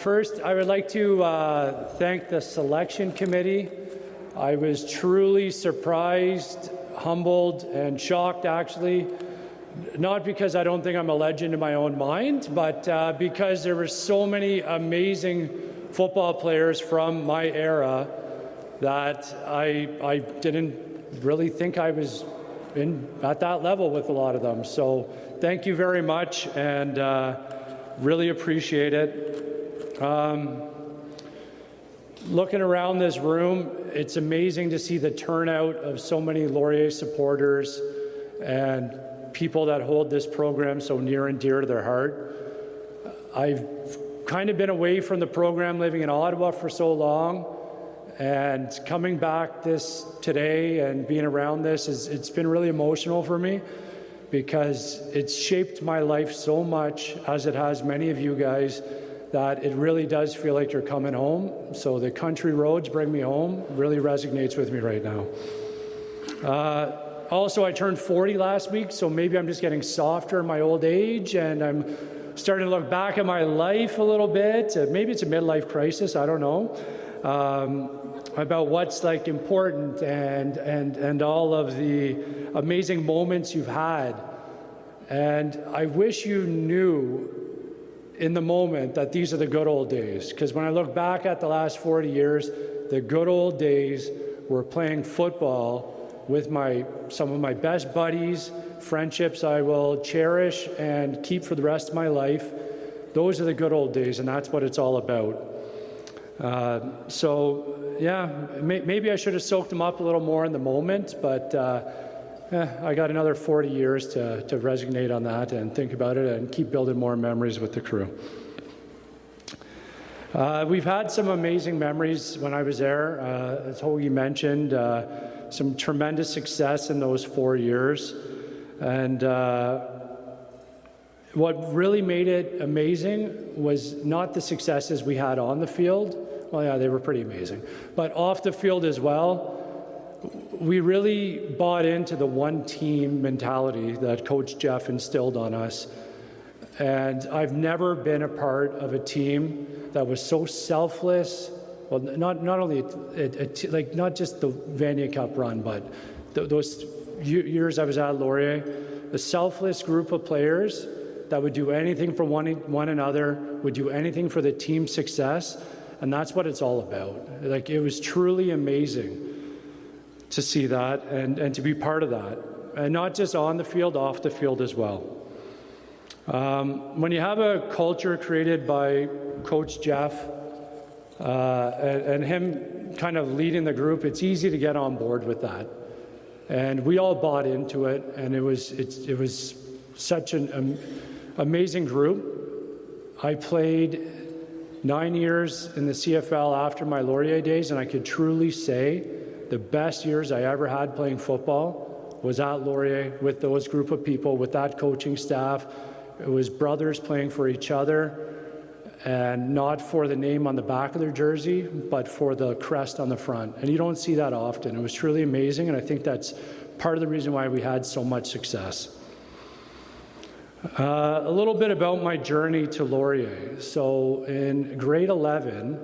First, I would like to thank the selection committee. I was truly surprised, humbled, and shocked, actually, not because I don't think I'm a legend in my own mind, but because there were so many amazing football players from my era that I didn't really think I was at that level with a lot of them. So thank you very much, and really appreciate it. Looking around this room, it's amazing to see the turnout of so many Laurier supporters and people that hold this program so near and dear to their heart. I've kind of been away from the program, living in Ottawa for so long, and coming back today and being around this, it's been really emotional for me because it's shaped my life so much, as it has many of you guys, that it really does feel like you're coming home. So the country roads bring me home really resonates with me right now. Also, I turned 40 last week, so maybe I'm just getting softer in my old age, and I'm starting to look back at my life a little bit. Maybe it's a midlife crisis, I don't know, about what's like important and all of the amazing moments you've had. And I wish you knew in the moment that these are the good old days, because when I look back at the last 40 years, the good old days were playing football with some of my best buddies, friendships I will cherish and keep for the rest of my life. Those are the good old days, and that's what it's all about. So yeah, maybe I should have soaked them up a little more in the moment, but I got another 40 years to resonate on that and think about it and keep building more memories with the crew. We've had some amazing memories when I was there. As Hoagie mentioned, some tremendous success in those 4 years. And what really made it amazing was not the successes we had on the field. Well, yeah, they were pretty amazing. But off the field as well, we really bought into the one team mentality that Coach Jeff instilled on us. And I've never been a part of a team that was so selfless. Well, not only like not just the Vanier Cup run, but those years I was at Laurier, a selfless group of players that would do anything for one another, would do anything for the team's success, and that's what it's all about. Like, it was truly amazing to see that and to be part of that, and not just on the field, off the field as well. When you have a culture created by Coach Jeff and him kind of leading the group, it's easy to get on board with that. And we all bought into it, and it was such an amazing group. I played 9 years in the CFL after my Laurier days, and I could truly say the best years I ever had playing football was at Laurier with those group of people, with that coaching staff. It was brothers playing for each other, and not for the name on the back of their jersey, but for the crest on the front. And you don't see that often. It was truly amazing, and I think that's part of the reason why we had so much success. A little bit about my journey to Laurier. So in grade 11,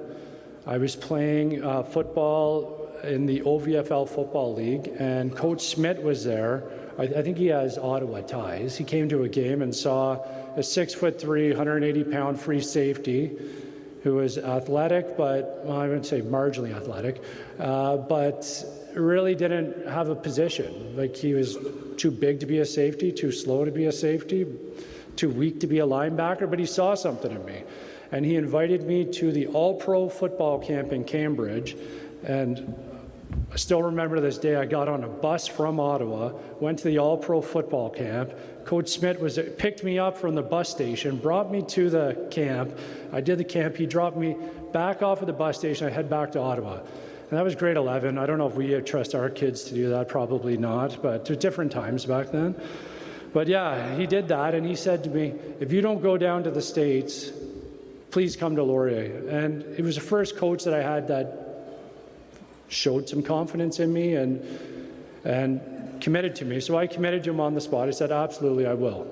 I was playing football in the OVFL Football League, and Coach Smith was there. I think he has Ottawa ties. He came to a game and saw a 6'3", 180-pound free safety who was athletic, but, well, I wouldn't say marginally athletic, but really didn't have a position. Like, he was too big to be a safety, too slow to be a safety, too weak to be a linebacker, but he saw something in me. And he invited me to the All-Pro football camp in Cambridge, and I still remember this day. I got on a bus from Ottawa, went to the All-Pro football camp. Coach Smith picked me up from the bus station, brought me to the camp. I did the camp. He dropped me back off of the bus station. I head back to Ottawa. And that was grade 11. I don't know if we trust our kids to do that. Probably not, but there's different times back then. But yeah, he did that, and he said to me, if you don't go down to the States, please come to Laurier. And it was the first coach that I had that showed some confidence in me and committed to me. So I committed to him on the spot. I said, absolutely, I will.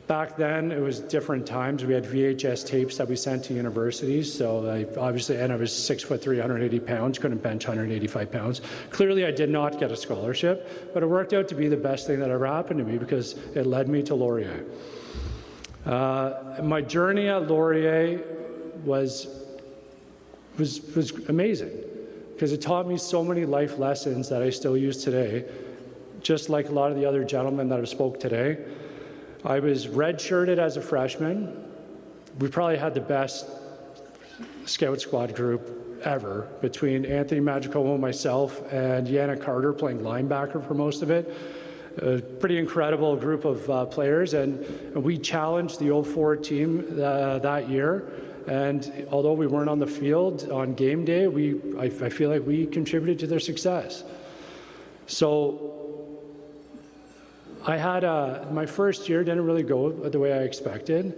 Back then, it was different times. We had VHS tapes that we sent to universities. So I was 6'3", 180 pounds, couldn't bench 185 pounds. Clearly, I did not get a scholarship, but it worked out to be the best thing that ever happened to me because it led me to Laurier. My journey at Laurier was amazing because it taught me so many life lessons that I still use today, just like a lot of the other gentlemen that have spoke today. I was redshirted as a freshman. We probably had the best scout squad group ever between Anthony Magicomo, myself, and Yana Carter playing linebacker for most of it. A pretty incredible group of players, and we challenged the 04 team that year. And although we weren't on the field on game day, I feel like we contributed to their success. So I had my first year didn't really go the way I expected,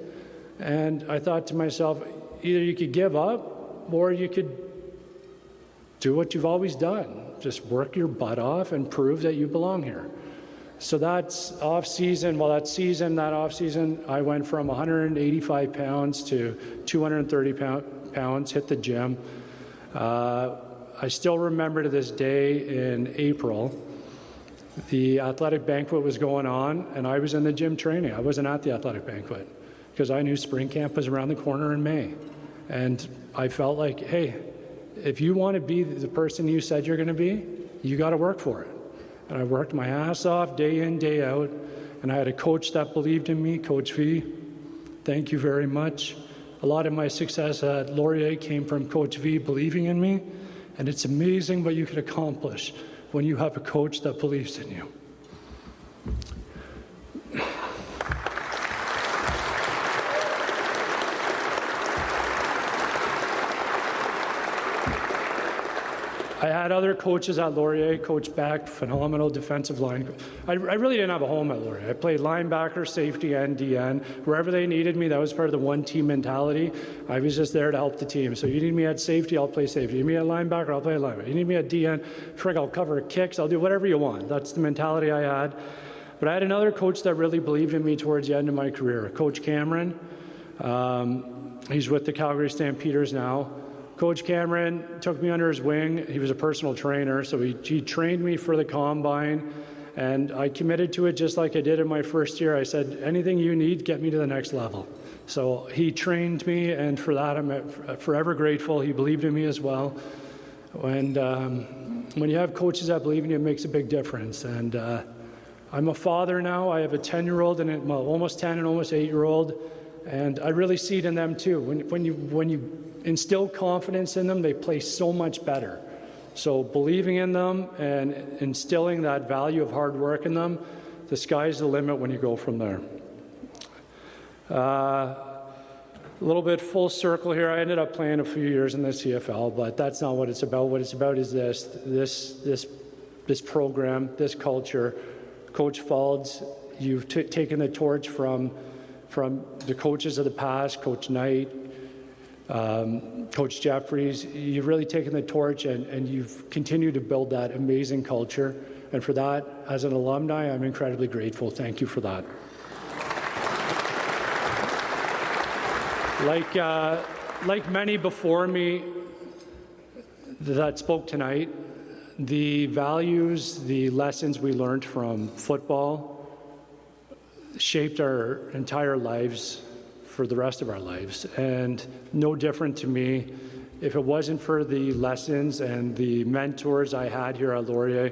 and I thought to myself, either you could give up or you could do what you've always done, just work your butt off and prove that you belong here. So that's off season. Well, that off season, I went from 185 pounds to 230 pounds, hit the gym. I still remember to this day in April, the athletic banquet was going on, and I was in the gym training. I wasn't at the athletic banquet because I knew spring camp was around the corner in May. And I felt like, hey, if you want to be the person you said you're going to be, you got to work for it. And I worked my ass off day in, day out, and I had a coach that believed in me, Coach V. Thank you very much. A lot of my success at Laurier came from Coach V believing in me, and it's amazing what you can accomplish when you have a coach that believes in you. I had other coaches at Laurier, Coach Beck, phenomenal defensive line. I really didn't have a home at Laurier. I played linebacker, safety, and DN. Wherever they needed me, that was part of the one-team mentality. I was just there to help the team. So you need me at safety, I'll play safety. You need me at linebacker, I'll play linebacker. You need me at DN, I'll cover kicks, I'll do whatever you want. That's the mentality I had. But I had another coach that really believed in me towards the end of my career, Coach Cameron. He's with the Calgary Stampeders now. Coach Cameron took me under his wing. He was a personal trainer, so he trained me for the combine, and I committed to it just like I did in my first year. I said, anything you need, get me to the next level. So he trained me, and for that I'm forever grateful. He believed in me as well. And when you have coaches that believe in you, it makes a big difference. And I'm a father now. I have a 10-year-old and almost 10 and almost 8-year-old, and I really see it in them too. When you instill confidence in them, they play so much better. So believing in them and instilling that value of hard work in them, the sky's the limit when you go from there. A little bit full circle here. I ended up playing a few years in the CFL, but that's not what it's about. What it's about is this program, this culture. Coach Faulds, you've taken the torch from the coaches of the past, Coach Knight, Coach Jeffries. You've really taken the torch and you've continued to build that amazing culture. And for that, as an alumni, I'm incredibly grateful. Thank you for that. Like many before me that spoke tonight, the values, the lessons we learned from football shaped our entire lives for the rest of our lives. And no different to me. If it wasn't for the lessons and the mentors I had here at Laurier,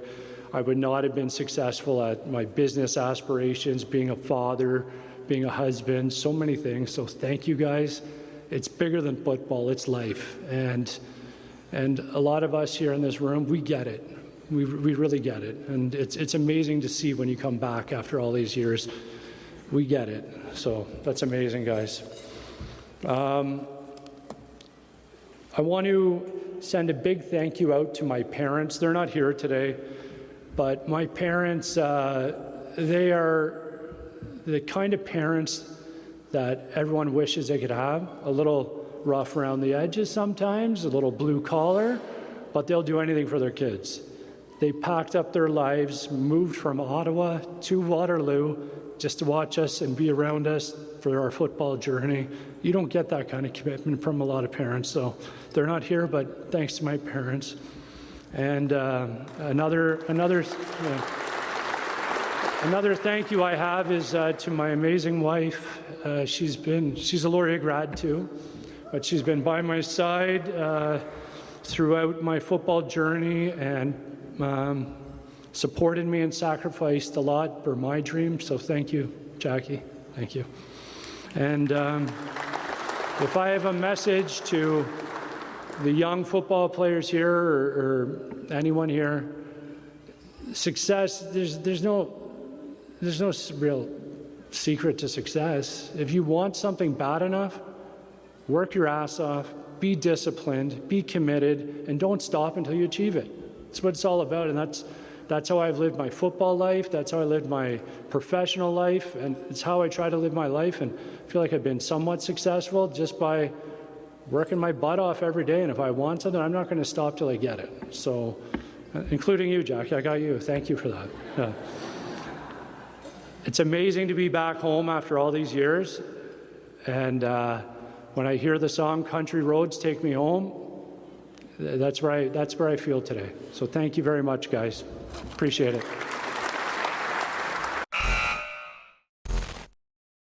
I would not have been successful at my business aspirations, being a father, being a husband, so many things. So thank you guys. It's bigger than football, it's life. And a lot of us here in this room, we get it. We really get it. And it's amazing to see when you come back after all these years. We get it. So that's amazing, guys. I want to send a big thank you out to my parents. They're not here today, but my parents, they are the kind of parents that everyone wishes they could have. A little rough around the edges sometimes, a little blue collar, but they'll do anything for their kids. They packed up their lives, moved from Ottawa to Waterloo just to watch us and be around us for our football journey. You don't get that kind of commitment from a lot of parents, so they're not here, but thanks to my parents. And another thank you I have is to my amazing wife. She's a Laurier grad too, but she's been by my side throughout my football journey and supported me and sacrificed a lot for my dream. So thank you, Jackie. Thank you. And if I have a message to the young football players here or anyone here, success, there's no real secret to success. If you want something bad enough, work your ass off, be disciplined, be committed, and don't stop until you achieve it. That's what it's all about, and that's how I've lived my football life, that's how I lived my professional life, and it's how I try to live my life, and I feel like I've been somewhat successful just by working my butt off every day, and if I want something, I'm not going to stop till I get it. So, including you, Jackie, I got you. Thank you for that. Yeah. It's amazing to be back home after all these years, and when I hear the song "Country Roads Take Me Home," that's where I feel today. So thank you very much, guys. Appreciate it.